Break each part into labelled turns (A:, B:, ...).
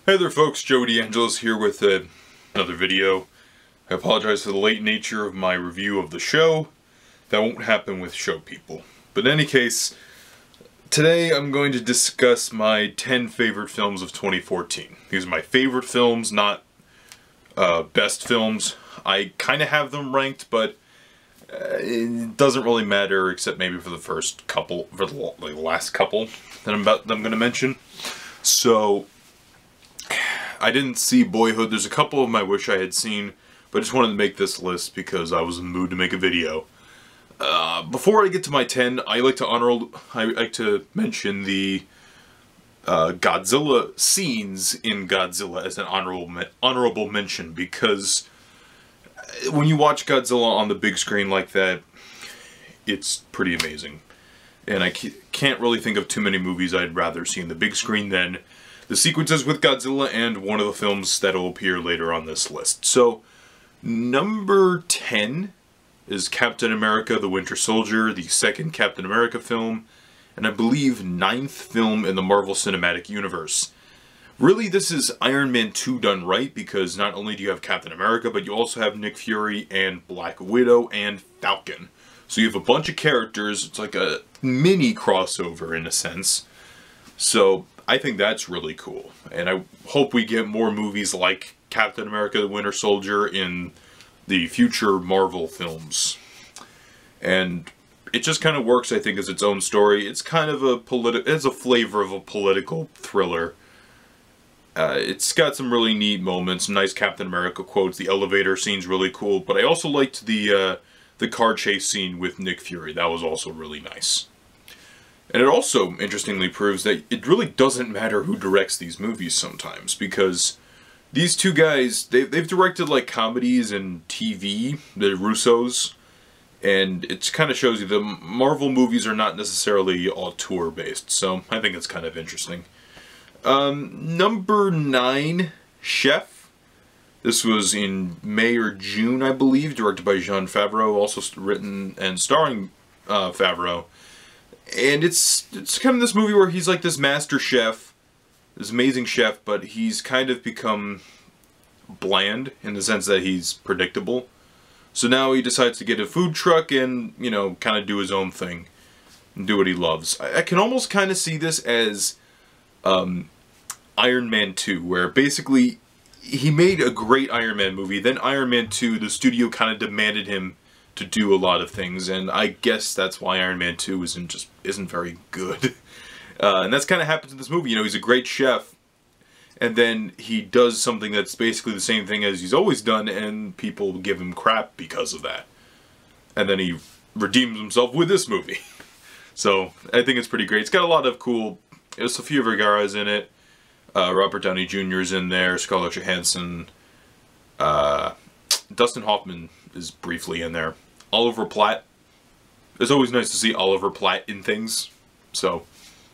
A: Hey there folks, Joe DeAngelis here with another video. I apologize for the late nature of my review of the show. That won't happen with show people. But in any case, today I'm going to discuss my 10 favorite films of 2014. These are my favorite films, not best films. I kind of have them ranked, but it doesn't really matter except maybe for the first couple, for the last couple that I'm going to mention. So I didn't see Boyhood. There's a couple of them I wish I had seen, but I just wanted to make this list because I was in the mood to make a video. Before I get to my 10, I like to mention the Godzilla scenes in Godzilla as an honorable mention, because when you watch Godzilla on the big screen like that, it's pretty amazing. And I can't really think of too many movies I'd rather see in the big screen than the sequences with Godzilla and one of the films that'll appear later on this list. So, number 10 is Captain America: The Winter Soldier, the second Captain America film, and I believe 9th film in the Marvel Cinematic Universe. Really, this is Iron Man 2 done right, because not only do you have Captain America, but you also have Nick Fury and Black Widow and Falcon. So you have a bunch of characters. It's like a mini crossover in a sense. So I think that's really cool. And I hope we get more movies like Captain America: The Winter Soldier in the future Marvel films. And it just kind of works, I think, as its own story. It's kind of it's a flavor of a political thriller. It's got some really neat moments, nice Captain America quotes. The elevator scene's really cool, but I also liked the car chase scene with Nick Fury. That was also really nice. And it also, interestingly, proves that it really doesn't matter who directs these movies sometimes, because these two guys, they've directed like comedies and TV, the Russos, and it kind of shows you the Marvel movies are not necessarily auteur-based, so I think it's kind of interesting. Number 9, Chef. This was in May or June, I believe, directed by Jon Favreau, also written and starring Favreau. And it's kind of this movie where he's like this master chef, this amazing chef, but he's kind of become bland in the sense that he's predictable. So now he decides to get a food truck and, you know, kind of do his own thing and do what he loves. I can almost kind of see this as Iron Man 2, where basically he made a great Iron Man movie, then Iron Man 2, the studio kind of demanded him to do a lot of things, and I guess that's why Iron Man 2 isn't very good. And that's kind of happens in this movie. You know, he's a great chef, and then he does something that's basically the same thing as he's always done, and people give him crap because of that. And then he redeems himself with this movie. So, I think it's pretty great. It's got a lot of cool... Sofia Vergara's in it. Robert Downey Jr. is in there. Scarlett Johansson. Dustin Hoffman is briefly in there. Oliver Platt. It's always nice to see Oliver Platt in things. So,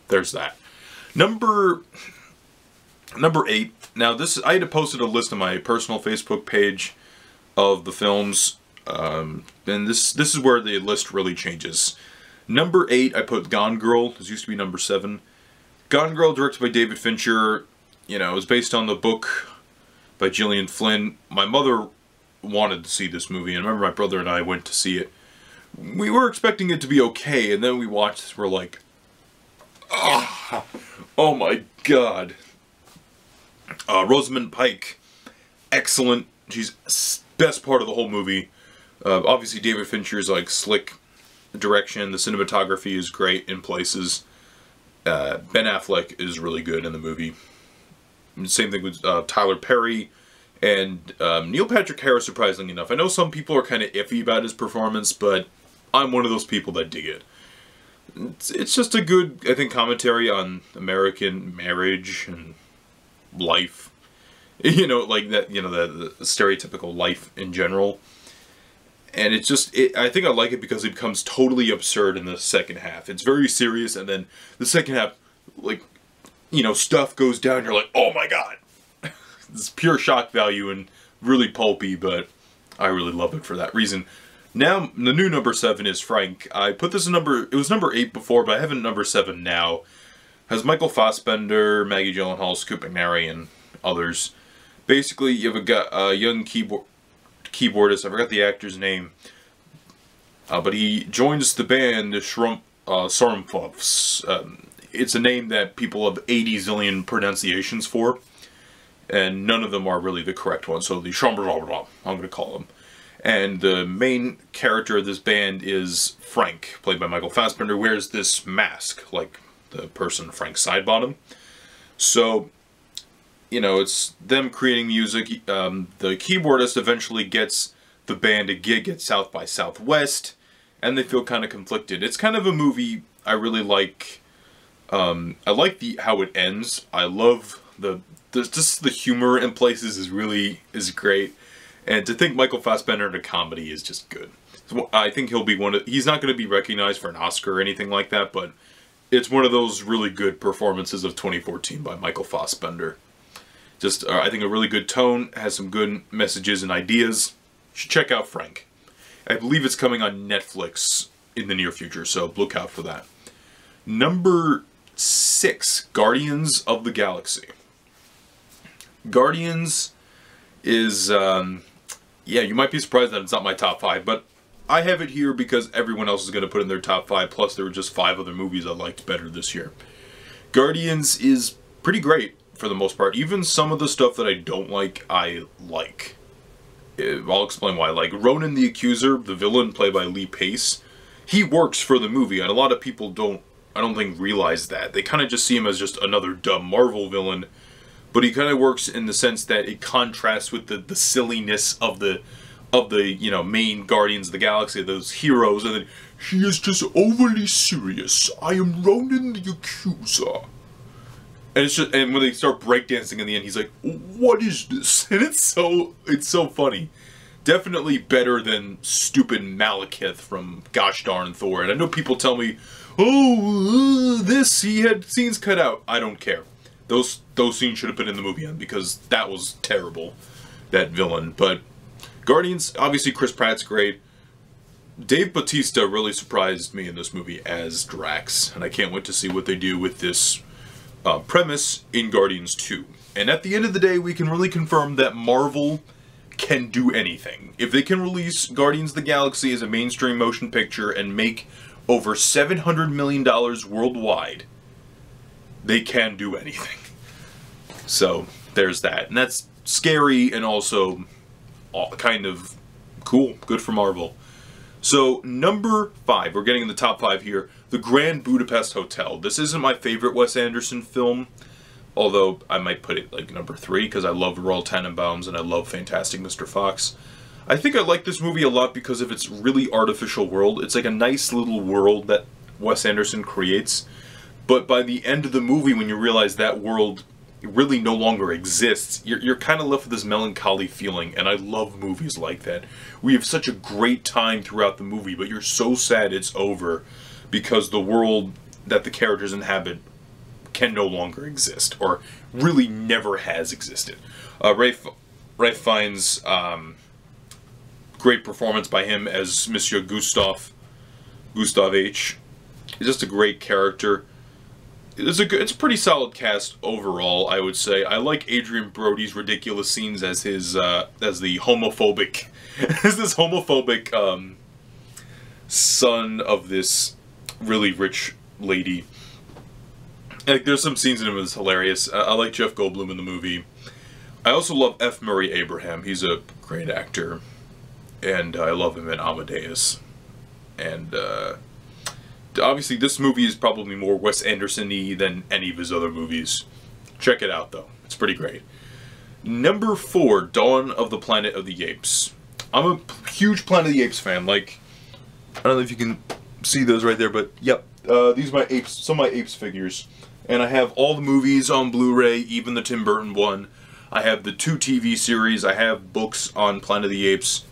A: there's that. Number 8. Now, I had posted a list on my personal Facebook page of the films. And this is where the list really changes. Number 8, I put Gone Girl. This used to be number 7. Gone Girl, directed by David Fincher. You know, it was based on the book by Gillian Flynn. My mother wanted to see this movie, and I remember my brother and I went to see it. We were expecting it to be okay, and then we watched this, we're like, oh my god. Rosamund Pike, excellent. She's best part of the whole movie. Obviously David Fincher's like slick direction, the cinematography is great in places. Ben Affleck is really good in the movie. Same thing with Tyler Perry. And Neil Patrick Harris, surprisingly enough. I know some people are kind of iffy about his performance, but I'm one of those people that dig it. It's just a good, I think, commentary on American marriage and life. You know, like that, you know, the stereotypical life in general. And it's just, I think I like it because it becomes totally absurd in the second half. It's very serious, and then the second half, like, you know, stuff goes down, you're like, oh my god! It's pure shock value and really pulpy, but I really love it for that reason. Now, the new number 7 is Frank. I put this in it was number 8 before, but I have it number 7 now. Has Michael Fassbender, Maggie Gyllenhaal, Scoot McNairy, and others. Basically, you have a young keyboardist. I forgot the actor's name, but he joins the band, the Sormpuffs. It's a name that people have 80 zillion pronunciations for, and none of them are really the correct one, so the Sormpuffs, I'm going to call them. And the main character of this band is Frank, played by Michael Fassbender, wears this mask, like the person Frank Sidebottom. So, you know, it's them creating music. The keyboardist eventually gets the band a gig at South by Southwest, and they feel kind of conflicted. It's kind of a movie I really like. I like how it ends. I love just the humor in places is great, and to think Michael Fassbender in a comedy is just good. So I think he'll be he's not going to be recognized for an Oscar or anything like that, but it's one of those really good performances of 2014 by Michael Fassbender. Just, I think a really good tone, has some good messages and ideas. You should check out Frank. I believe it's coming on Netflix in the near future, so look out for that. Number 6, Guardians of the Galaxy. Guardians is, yeah, you might be surprised that it's not my top 5, but I have it here because everyone else is going to put in their top 5, plus there were just 5 other movies I liked better this year. Guardians is pretty great for the most part. Even some of the stuff that I don't like, I like. I'll explain why. Like Ronan the Accuser, the villain played by Lee Pace, he works for the movie, and a lot of people I don't think realize that. They kind of just see him as just another dumb Marvel villain, but he kind of works in the sense that it contrasts with the silliness of the you know, main Guardians of the Galaxy, those heroes, and then he is just overly serious. I am Ronan the Accuser. And it's just, and when they start breakdancing in the end, he's like, "What is this?" And it's so funny. Definitely better than stupid Malekith from Gosh Darn Thor. And I know people tell me, "Oh, he had scenes cut out." I don't care. Those scenes should have been in the movie end because that was terrible, that villain. But Guardians, obviously Chris Pratt's great. Dave Bautista really surprised me in this movie as Drax, and I can't wait to see what they do with this premise in Guardians 2. And at the end of the day, we can really confirm that Marvel can do anything. If they can release Guardians of the Galaxy as a mainstream motion picture and make over $700 million worldwide, they can do anything. So, there's that. And that's scary and also kind of cool. Good for Marvel. So, number 5, we're getting in the top 5 here, The Grand Budapest Hotel. This isn't my favorite Wes Anderson film, although I might put it like number 3, because I love Royal Tenenbaums and I love Fantastic Mr. Fox. I think I like this movie a lot because of its really artificial world. It's like a nice little world that Wes Anderson creates, but by the end of the movie, when you realize that world really no longer exists, you're kind of left with this melancholy feeling, and I love movies like that. We have such a great time throughout the movie, but you're so sad it's over because the world that the characters inhabit can no longer exist, or really never has existed. Ralph Fiennes, great performance by him as Monsieur Gustav H. He's just a great character. It's a pretty solid cast overall, I would say. I like Adrian Brody's ridiculous scenes as his as this homophobic son of this really rich lady. Like, there's some scenes in him that's hilarious. I like Jeff Goldblum in the movie. I also love F. Murray Abraham. He's a great actor, and I love him in Amadeus. And obviously, this movie is probably more Wes Anderson-y than any of his other movies. Check it out, though. It's pretty great. Number 4, Dawn of the Planet of the Apes. I'm a huge Planet of the Apes fan. Like, I don't know if you can see those right there, but yep. These are my Apes, some of my Apes figures. And I have all the movies on Blu-ray, even the Tim Burton one. I have the 2 TV series. I have books on Planet of the Apes.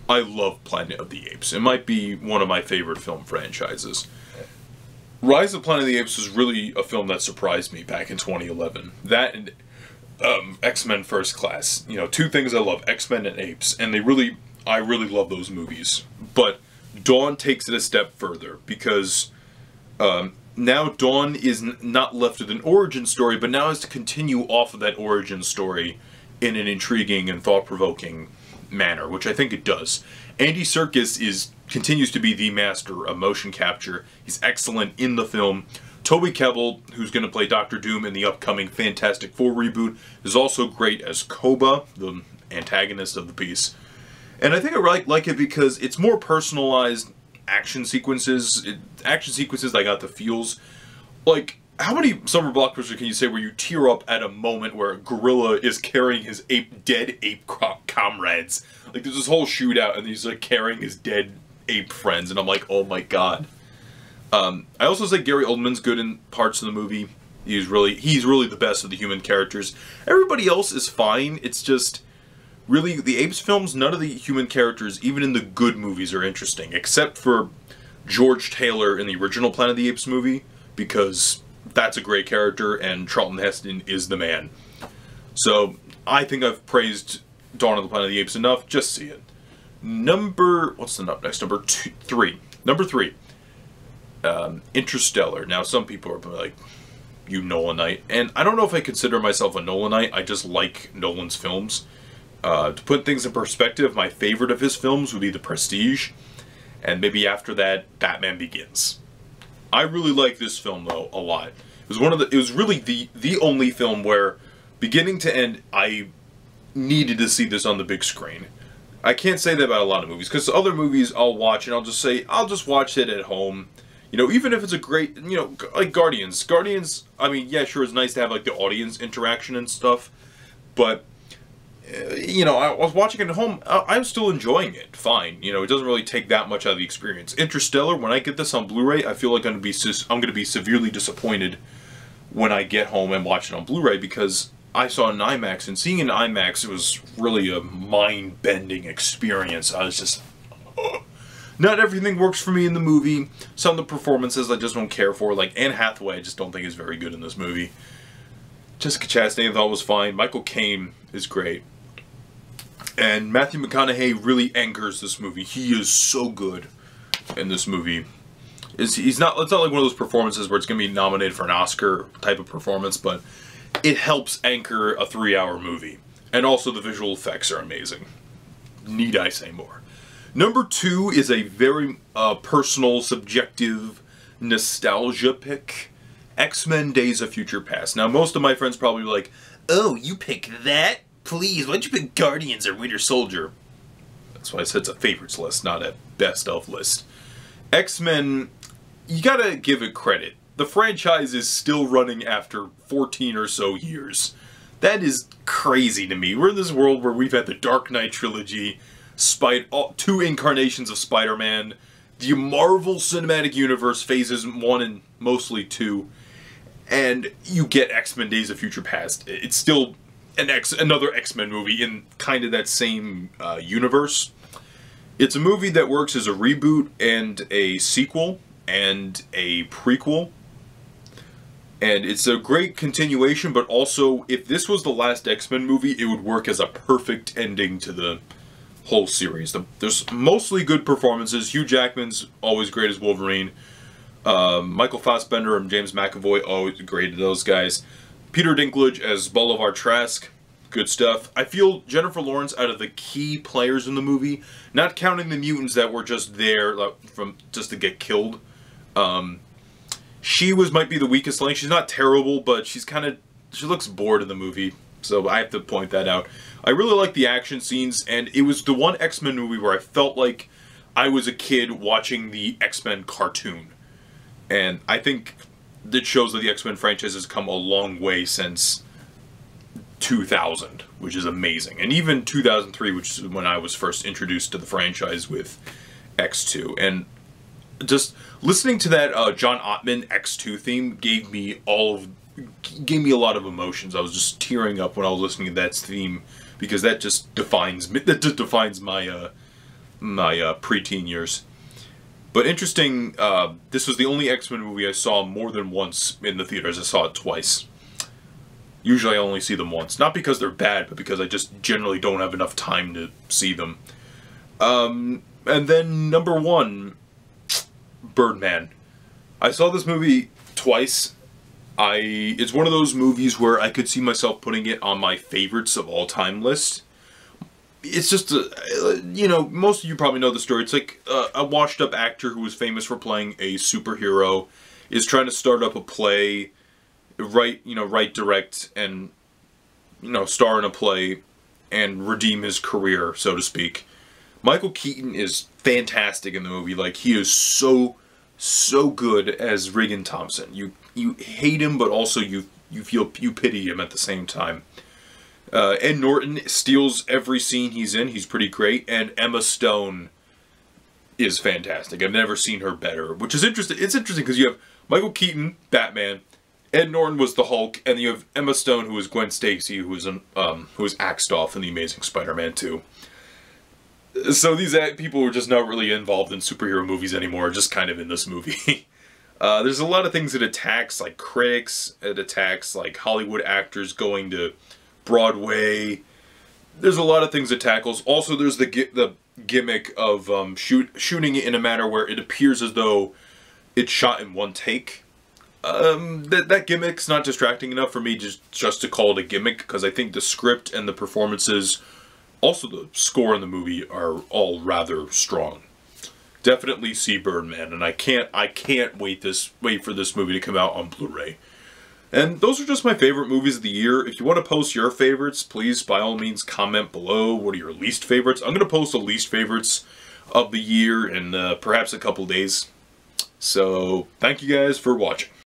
A: I love Planet of the Apes. It might be one of my favorite film franchises. Rise of Planet of the Apes was really a film that surprised me back in 2011. That and X-Men First Class. You know, 2 things I love, X-Men and Apes. And I really love those movies. But Dawn takes it a step further because now Dawn is not left with an origin story, but now has to continue off of that origin story in an intriguing and thought-provoking manner, which I think it does. Andy Serkis continues to be the master of motion capture. He's excellent in the film. Toby Kebbell, who's going to play Doctor Doom in the upcoming Fantastic Four reboot, is also great as Koba, the antagonist of the piece. And I think I like it because it's more personalized action sequences. Action sequences I got the feels. Like, how many summer blockbusters can you say where you tear up at a moment where a gorilla is carrying his dead ape comrades? Like, there's this whole shootout and he's like carrying his dead ape friends, and I'm like, oh my god. I also say Gary Oldman's good in parts of the movie. He's really the best of the human characters. Everybody else is fine. It's just, really, the Apes films, none of the human characters, even in the good movies, are interesting. Except for George Taylor in the original Planet of the Apes movie, because that's a great character, and Charlton Heston is the man. So, I think I've praised Dawn of the Planet of the Apes enough. Just see it. What's the next? Number 3. Number 3. Interstellar. Now, some people are like, you Nolanite. And I don't know if I consider myself a Nolanite. I just like Nolan's films. To put things in perspective, my favorite of his films would be The Prestige. And maybe after that, Batman Begins. I really like this film, though, a lot. It was really the only film where, beginning to end, I needed to see this on the big screen. I can't say that about a lot of movies, because other movies I'll watch and I'll just watch it at home. You know, even if it's a great, you know, like Guardians. Guardians, I mean, yeah, sure, it's nice to have, like, the audience interaction and stuff, but, you know, I was watching it at home, I'm still enjoying it, fine. You know, it doesn't really take that much out of the experience. Interstellar, when I get this on Blu-ray, I feel like I'm going to be severely disappointed when I get home and watch it on Blu-ray, because I saw it in IMAX, and seeing it in IMAX, it was really a mind-bending experience. I was just... Not everything works for me in the movie. Some of the performances I just don't care for. Like Anne Hathaway, I just don't think is very good in this movie. Jessica Chastain I thought was fine. Michael Caine is great. And Matthew McConaughey really anchors this movie. He is so good in this movie. It's not like one of those performances where it's going to be nominated for an Oscar type of performance, but it helps anchor a 3-hour movie. And also the visual effects are amazing. Need I say more? Number 2 is a very personal, subjective nostalgia pick. X-Men Days of Future Past. Now, most of my friends probably like, oh, you pick that? Please, why'd you pick Guardians or Winter Soldier? That's why I said it's a favorites list, not a best of list. X-Men, you gotta give it credit. The franchise is still running after 14 or so years. That is crazy to me. We're in this world where we've had the Dark Knight trilogy, 2 incarnations of Spider-Man, the Marvel Cinematic Universe phases 1 and mostly 2, and you get X-Men Days of Future Past. It's still another X-Men movie in kind of that same universe. It's a movie that works as a reboot and a sequel and a prequel. And it's a great continuation, but also, if this was the last X-Men movie, it would work as a perfect ending to the whole series. There's mostly good performances. Hugh Jackman's always great as Wolverine. Michael Fassbender and James McAvoy, always great, those guys. Peter Dinklage as Bolivar Trask, good stuff. I feel Jennifer Lawrence, out of the key players in the movie, not counting the mutants that were just there just to get killed, she might be the weakest link. She's not terrible, but she looks bored in the movie, so I have to point that out. I really like the action scenes, and it was the one X-Men movie where I felt like I was a kid watching the X-Men cartoon. And I think it shows that the X-Men franchise has come a long way since 2000, which is amazing. And even 2003, which is when I was first introduced to the franchise with X2. And just listening to that John Ottman X2 theme gave me a lot of emotions. I was just tearing up when I was listening to that theme, because that just defines me. That just defines my my preteen years. But interesting, this was the only X-Men movie I saw more than once in the theaters. I saw it twice. Usually I only see them once. Not because they're bad, but because I just generally don't have enough time to see them. And then number 1, Birdman. I saw this movie twice. It's one of those movies where I could see myself putting it on my favorites of all time list. It's just most of you probably know the story. It's like a washed up actor who was famous for playing a superhero is trying to start up a play, write, direct, and star in a play and redeem his career, so to speak. Michael Keaton is fantastic in the movie. Like, he is so good as Regan Thompson. You hate him, but also you pity him at the same time. Ed Norton steals every scene he's in. He's pretty great. And Emma Stone is fantastic. I've never seen her better, which is interesting. It's interesting because you have Michael Keaton, Batman, Ed Norton was the Hulk, and you have Emma Stone, who was Gwen Stacy, who was axed off in The Amazing Spider-Man 2. So these people were just not really involved in superhero movies anymore, just kind of in this movie. There's a lot of things it attacks, like critics. It attacks, like, Hollywood actors going to Broadway. There's a lot of things it tackles. Also, there's the gimmick of shooting it in a manner where it appears as though it's shot in one take. That gimmick's not distracting enough for me just to call it a gimmick, because I think the script and the performances, also the score in the movie, are all rather strong. Definitely see Birdman, and I can't wait for this movie to come out on Blu-ray. And those are just my favorite movies of the year. If you want to post your favorites, please, by all means, comment below. What are your least favorites? I'm going to post the least favorites of the year in perhaps a couple days. So, thank you guys for watching.